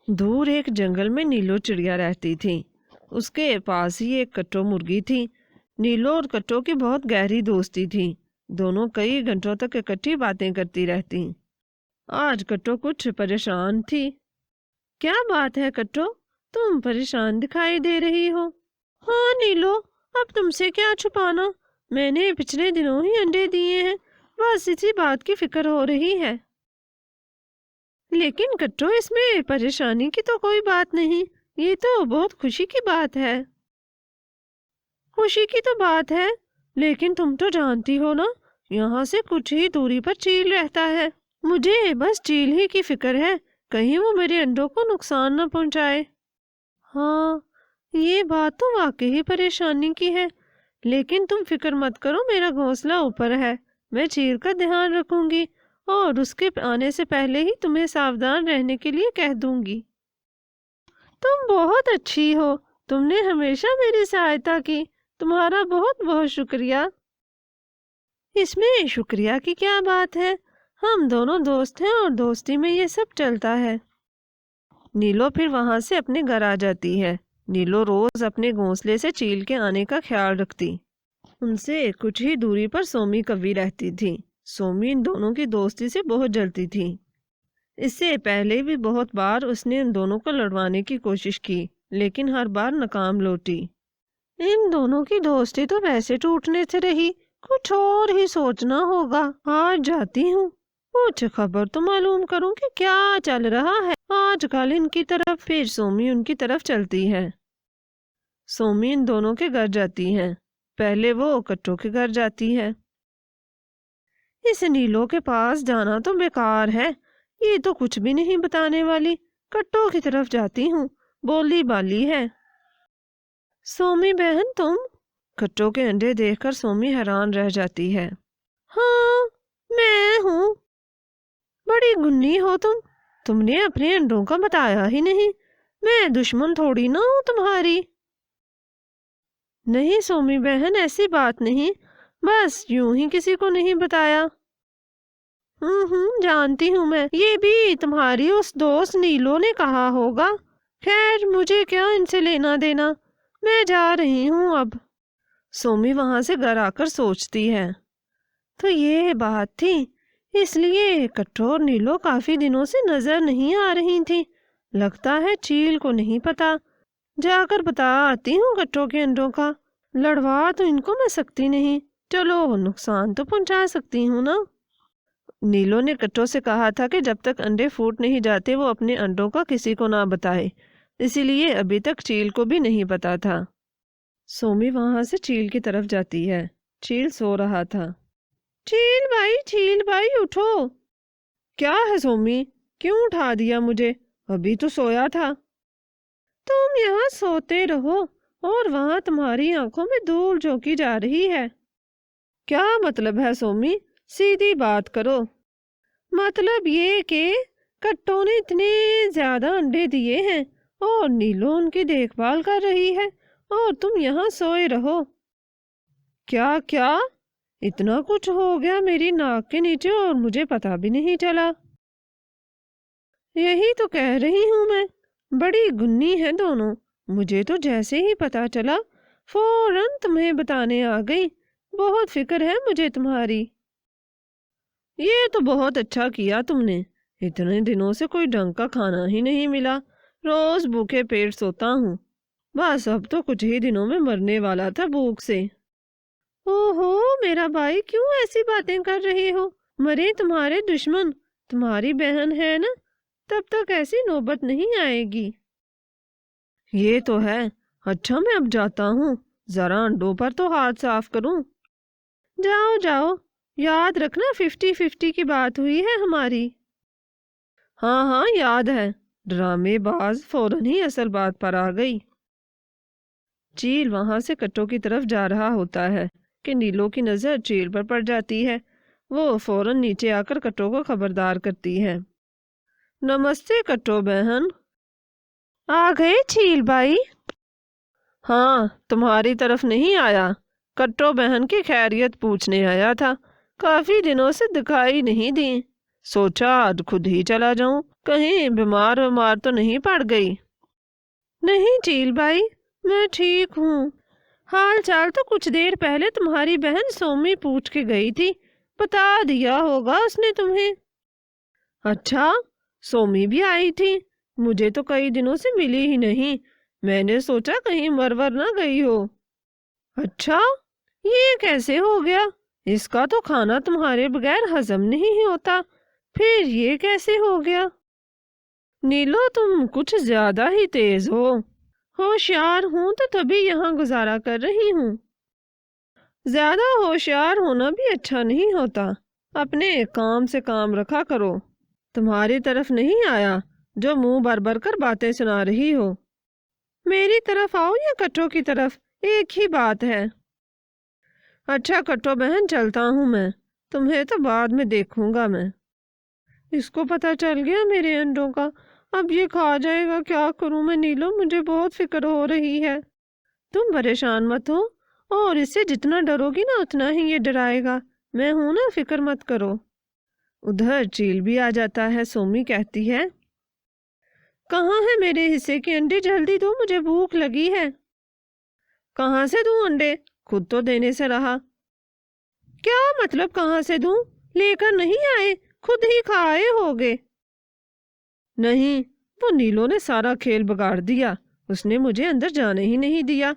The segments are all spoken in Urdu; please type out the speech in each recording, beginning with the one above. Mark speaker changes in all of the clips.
Speaker 1: دور ایک جنگل میں نیلو چڑیا رہتی تھی۔ اس کے پاس ہی ایک کٹو مرغی تھی۔ نیلو اور کٹو کی بہت گہری دوستی تھی۔ دونوں کئی گھنٹوں تک اکٹھی باتیں کرتی رہتی۔ آج کٹو کچھ پریشان تھی۔ کیا بات ہے کٹو، تم پریشان دکھائی دے رہی ہو؟ ہاں نیلو، اب تم سے کیا چھپانا، میں نے پچھلے دنوں ہی انڈے دیے ہیں، بس اسی بات کی فکر ہو رہی ہے۔ لیکن کٹو، اس میں پریشانی کی تو کوئی بات نہیں، یہ تو بہت خوشی کی بات ہے۔ خوشی کی تو بات ہے، لیکن تم تو جانتی ہو نا، یہاں سے کچھ ہی دوری پر چیل رہتا ہے۔ مجھے بس چیل ہی کی فکر ہے، کہیں وہ میرے انڈوں کو نقصان نہ پہنچائے۔ ہاں، یہ بات تو واقعی پریشانی کی ہے، لیکن تم فکر مت کرو، میرا گھونسلہ اوپر ہے، میں چیل کا دھیان رکھوں گی اور اس کے آنے سے پہلے ہی تمہیں ساودھان رہنے کے لیے کہہ دوں گی۔ تم بہت اچھی ہو، تم نے ہمیشہ میری سہایتا کی، تمہارا بہت بہت شکریہ۔ اس میں شکریہ کی کیا بات ہے، ہم دونوں دوست ہیں اور دوستی میں یہ سب چلتا ہے۔ نیلو پھر وہاں سے اپنے گھر آ جاتی ہے۔ نیلو روز اپنے گھونسلے سے چیل کے آنے کا خیال رکھتی۔ ان سے کچھ ہی دوری پر سومی کوی رہتی تھی۔ سومی ان دونوں کی دوستی سے بہت جلتی تھی۔ اس سے پہلے بھی بہت بار اس نے ان دونوں کو لڑوانے کی کوشش کی، لیکن ہر بار ناکام لوٹی۔ ان دونوں کی دوستی تو ویسے ٹوٹنے سے رہی، کچھ اور ہی سوچنا ہوگا۔ آج جاتی ہوں، کچھ خبر تو معلوم کروں کہ کیا چل رہا ہے آج کل ان کی طرف۔ پھر سومی ان کی طرف چلتی ہے۔ سومی ان دونوں کے گھر جاتی ہے۔ پہلے وہ کٹو کے گھر جاتی ہے۔ اس نیلو کے پاس جانا تو بیکار ہے، یہ تو کچھ بھی نہیں بتانے والی۔ کٹو کی طرف جاتی ہوں، بولی بالی ہے۔ سومی بہن تم؟ کٹو کے انڈے دیکھ کر سومی حیران رہ جاتی ہے۔ ہاں میں ہوں۔ بڑی گنی ہو تم نے اپنے انڈوں کا بتایا ہی نہیں، میں دشمن تھوڑی نہ ہوں تمہاری۔ نہیں سومی بہن، ایسی بات نہیں، بس یوں ہی کسی کو نہیں بتایا۔ جانتی ہوں میں، یہ بھی تمہاری اس دوست نیلو نے کہا ہوگا۔ خیر مجھے کیا ان سے لینا دینا، میں جا رہی ہوں اب۔ سومی وہاں سے گھر آ کر سوچتی ہے، تو یہ بات تھی، اس لیے کٹو اور نیلو کافی دنوں سے نظر نہیں آ رہی تھی۔ لگتا ہے چیل کو نہیں پتا، جا کر بتا آتی ہوں کٹو کے انڈوں کا۔ لڑوا تو ان کو میں سکتی نہیں، چلو نقصان تو پہنچا سکتی ہوں نا۔ نیلو نے کٹو سے کہا تھا کہ جب تک انڈے پھوٹ نہیں جاتے وہ اپنے انڈوں کا کسی کو نہ بتائے، اسی لیے ابھی تک چیل کو بھی نہیں پتا تھا۔ سومی وہاں سے چیل کی طرف جاتی ہے۔ چیل سو رہا تھا۔ چیل بھائی اٹھو۔ کیا ہے سومی، کیوں اٹھا دیا مجھے؟ ابھی تو سویا تھا۔ تم یہاں سوتے رہو اور وہاں تمہاری آنکھوں میں دھول جھونکی جا رہی ہے۔ کیا مطلب ہے سومی، سیدھی بات کرو۔ مطلب یہ کہ کٹو نے اتنے زیادہ انڈے دیے ہیں اور نیلو ان کی دیکھ بھال کر رہی ہے اور تم یہاں سوئے رہو۔ کیا اتنا کچھ ہو گیا میری ناک کے نیچے اور مجھے پتا بھی نہیں چلا؟ یہی تو کہہ رہی ہوں میں، بڑی گنی ہے دونوں۔ مجھے تو جیسے ہی پتا چلا فوراً تمہیں بتانے آ گئی، بہت فکر ہے مجھے تمہاری۔ یہ تو بہت اچھا کیا تم نے، اتنے دنوں سے کوئی ڈھنگ کا کھانا ہی نہیں ملا، روز بھوکے پیٹ سوتا ہوں، بس اب تو کچھ ہی دنوں میں مرنے والا تھا بھوک سے۔ اوہو میرا بھائی، کیوں ایسی باتیں کر رہے ہو؟ مرے تمہارے دشمن، تمہاری بہن ہے نا، تب تک ایسی نوبت نہیں آئے گی۔ یہ تو ہے۔ اچھا میں اب جاتا ہوں، ذرا انڈوں پر تو ہاتھ صاف کروں۔ جاؤ، یاد رکھنا 50-50 کی بات ہوئی ہے ہماری۔ ہاں یاد ہے۔ ڈرامے باز فوراً ہی اصل بات پر آ گئی۔ چیل وہاں سے کٹو کی طرف جا رہا ہوتا ہے کہ نیلو کی نظر چیل پر پڑ جاتی ہے۔ وہ فوراً نیچے آ کر کٹو کو خبردار کرتی ہے۔ نمستے کٹو بہن۔ آ گئے چیل بھائی؟ ہاں، تمہاری طرف نہیں آیا، کٹو بہن کی خیریت پوچھنے آیا تھا، کافی دنوں سے دکھائی نہیں دی۔ سوچا آج خود ہی چلا جاؤں، کہیں بیمار تو نہیں پڑ گئی۔ نہیں چیل بھائی، میں ٹھیک ہوں۔ حال چال تو کچھ دیر پہلے تمہاری بہن سومی پوچھ کے گئی تھی، بتا دیا ہوگا اس نے تمہیں۔ اچھا، سومی بھی آئی تھی؟ مجھے تو کئی دنوں سے ملی ہی نہیں، میں نے سوچا کہیں مرور نہ گئی ہو۔ اچھا، یہ کیسے ہو گیا؟ اس کا تو کھانا تمہارے بغیر ہضم نہیں ہوتا، پھر یہ کیسے ہو گیا؟ نیلو تم کچھ زیادہ ہی تیز ہو۔ ہوشیار ہوں تو تبھی یہاں گزارا کر رہی ہوں۔ زیادہ ہوشیار ہونا بھی اچھا نہیں ہوتا، اپنے کام سے کام رکھا کرو۔ تمہاری طرف نہیں آیا جو منہ بھر بھر کر باتیں سنا رہی ہو۔ میری طرف آؤ یا کٹو کی طرف، ایک ہی بات ہے۔ اچھا کٹو بہن، چلتا ہوں میں، تمہیں تو بعد میں دیکھوں گا میں۔ اس کو پتہ چل گیا میرے انڈوں کا، اب یہ کھا جائے گا، کیا کروں میں نیلو، مجھے بہت فکر ہو رہی ہے۔ تم پریشان مت ہو، اور اس سے جتنا ڈرو گی نا اتنا ہی یہ ڈرائے گا، میں ہوں نا، فکر مت کرو۔ ادھر چیل بھی آ جاتا ہے۔ سومی کہتی ہے، کہاں ہے میرے حصے کے انڈے، جلدی دو، مجھے بھوک لگی ہے۔ کہاں سے دوں انڈے، خود تو دینے سے رہا۔ کیا مطلب کہاں سے دوں؟ لے کر نہیں آئے، خود ہی کھائے ہوگے۔ نہیں، وہ نیلو نے سارا کھیل بگاڑ دیا، اس نے مجھے اندر جانے ہی نہیں دیا،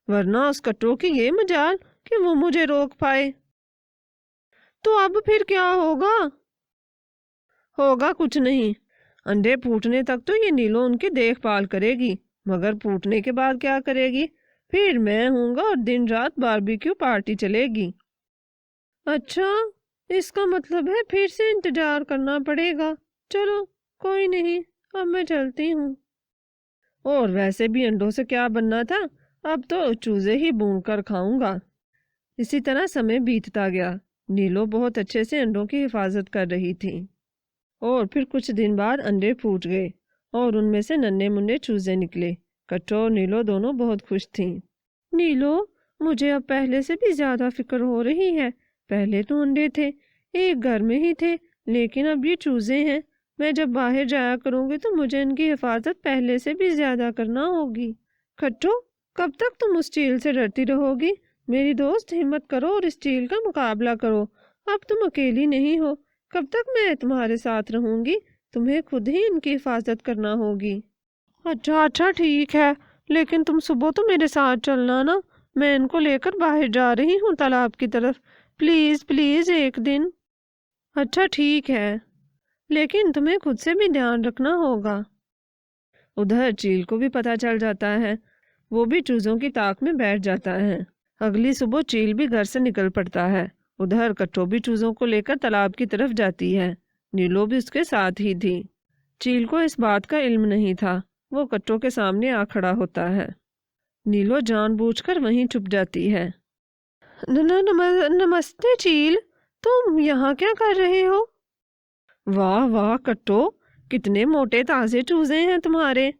Speaker 1: ورنہ اس کٹو کی یہ مجال کہ وہ مجھے روک پائے۔ تو اب پھر کیا ہوگا؟ ہوگا کچھ نہیں، انڈے پھوٹنے تک تو یہ نیلو ان کی دیکھ بھال کرے گی، مگر پھوٹنے کے بعد کیا کرے گی؟ پھر میں ہوں گا اور دن رات باربیکیو پارٹی چلے گی۔ اچھا، اس کا مطلب ہے پھر سے انتظار کرنا پڑے گا۔ چلو کوئی نہیں، اب میں چلتی ہوں۔ اور ویسے بھی انڈوں سے کیا بننا تھا، اب تو چوزے ہی بھون کر کھاؤں گا۔ اسی طرح سمے بیتتا گیا، نیلو بہت اچھے سے انڈوں کی حفاظت کر رہی تھی، اور پھر کچھ دن بعد انڈے پھوٹ گئے اور ان میں سے ننھے منھے چوزے نکلے۔ کٹو اور نیلو دونوں بہت خوش تھیں۔ نیلو، مجھے اب پہلے سے بھی زیادہ فکر ہو رہی ہے، پہلے تو انڈے تھے، ایک گھر میں ہی تھے، لیکن اب یہ چوزے ہیں، میں جب باہر جایا کروں گی تو مجھے ان کی حفاظت پہلے سے بھی زیادہ کرنا ہوگی۔ کٹو، کب تک تم اس چیل سے ڈرتی رہو گی؟ میری دوست، ہمت کرو اور اس چیل کا مقابلہ کرو، اب تم اکیلی نہیں ہو، کب تک میں تمہارے ساتھ رہوں گی، تمہیں خود ہی ان کی حفاظت کرنا ہوگی۔ اچھا ٹھیک ہے، لیکن تم صبح تو میرے ساتھ چلنا نا، میں ان کو لے کر باہر جا رہی ہوں تالاب کی طرف، پلیز پلیز ایک دن۔ اچھا ٹھیک ہے، لیکن تمہیں خود سے بھی دھیان رکھنا ہوگا۔ ادھر چیل کو بھی پتہ چل جاتا ہے، وہ بھی چوزوں کی طاق میں بیٹھ جاتا ہے۔ اگلی صبح چیل بھی گھر سے نکل پڑتا ہے، ادھر کٹو بھی چوزوں کو لے کر تالاب کی طرف جاتی ہے، نیلو بھی اس کے ساتھ ہی تھی۔ چیل کو اس بات کا علم نہیں تھا، وہ کٹو کے سامنے آ کھڑا ہوتا ہے۔ نیلو جان بوجھ کر وہیں چھپ جاتی ہے۔ نمستے چیل، تم یہاں کیا کر رہے ہو؟ واہ واہ کٹو، کتنے موٹے تازے چوزے ہیں تمہارے۔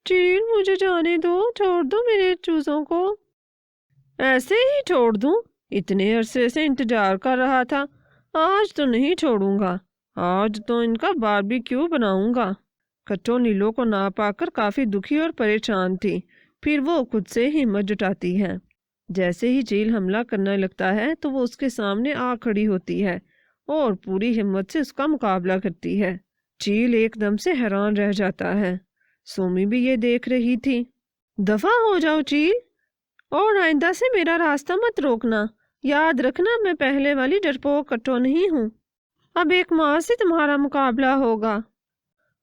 Speaker 1: چیل، مجھے جانے دو، چھوڑ دو میرے چوزوں کو۔ ایسے ہی چھوڑ دوں؟ اتنے عرصے سے انتظار کر رہا تھا، آج تو نہیں چھوڑوں گا، آج تو ان کا باربیکیو بناؤں گا۔ کٹو نیلو کو نہ پا کر کافی دکھی اور پریشان تھی، پھر وہ خود سے ہمت جٹاتی ہے۔ جیسے ہی چیل حملہ کرنے لگتا ہے تو وہ اس کے سامنے آ کھڑی ہوتی ہے اور پوری ہمت سے اس کا مقابلہ کرتی ہے۔ چیل ایک دم سے حیران رہ جاتا ہے، سومی بھی یہ دیکھ رہی تھی۔ دفع ہو جاؤ چیل، اور آئندہ سے میرا راستہ مت روکنا، یاد رکھنا میں پہلے والی ڈرپوک کٹو نہیں ہوں، اب ایک ماں سے تمہارا مقابلہ ہوگا۔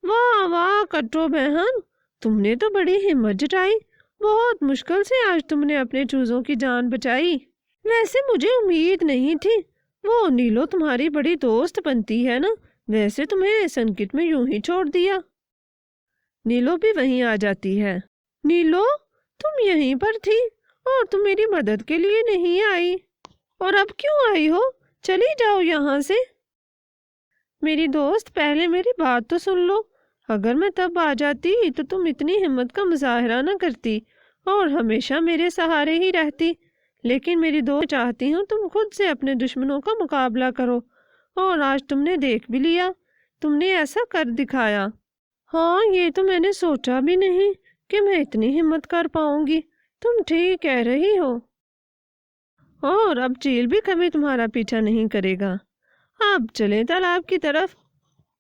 Speaker 1: واہ واہ کٹو بہن، تم نے تو بڑی ہمت جٹائی، بہت مشکل سے آج تم نے اپنے چوزوں کی جان بچائی، ویسے مجھے امید نہیں تھی، وہ نیلو تمہاری بڑی دوست بنتی ہے نا، ویسے تمہیں سنکٹ میں یوں ہی چھوڑ دیا۔ نیلو بھی وہیں آ جاتی ہے۔ نیلو، تم یہیں پر تھی اور تم میری مدد کے لیے نہیں آئی، اور اب کیوں آئی ہو؟ چلی جاؤ یہاں سے۔ میری دوست، پہلے میری بات تو سن لو، اگر میں تب آ جاتی تو تم اتنی ہمت کا مظاہرہ نہ کرتی اور ہمیشہ میرے سہارے ہی رہتی، لیکن میری دوست چاہتی ہوں تم خود سے اپنے دشمنوں کا مقابلہ کرو اور آج تم نے دیکھ بھی لیا، تم نے ایسا کر دکھایا۔ ہاں، یہ تو میں نے سوچا بھی نہیں کہ میں اتنی ہمت کر پاؤں گی۔ تم ٹھیک کہہ رہی ہو۔ اور اب چیل بھی کبھی تمہارا پیچھا نہیں کرے گا۔ اب چلے تالاب کی طرف۔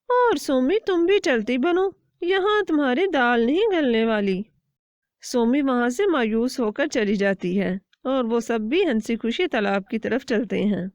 Speaker 1: اور سومی تم بھی چلتی بنو، یہاں تمہاری دال نہیں گلنے والی۔ سومی وہاں سے مایوس ہو کر چلی جاتی ہے اور وہ سب بھی ہنسی خوشی تالاب کی طرف چلتے ہیں۔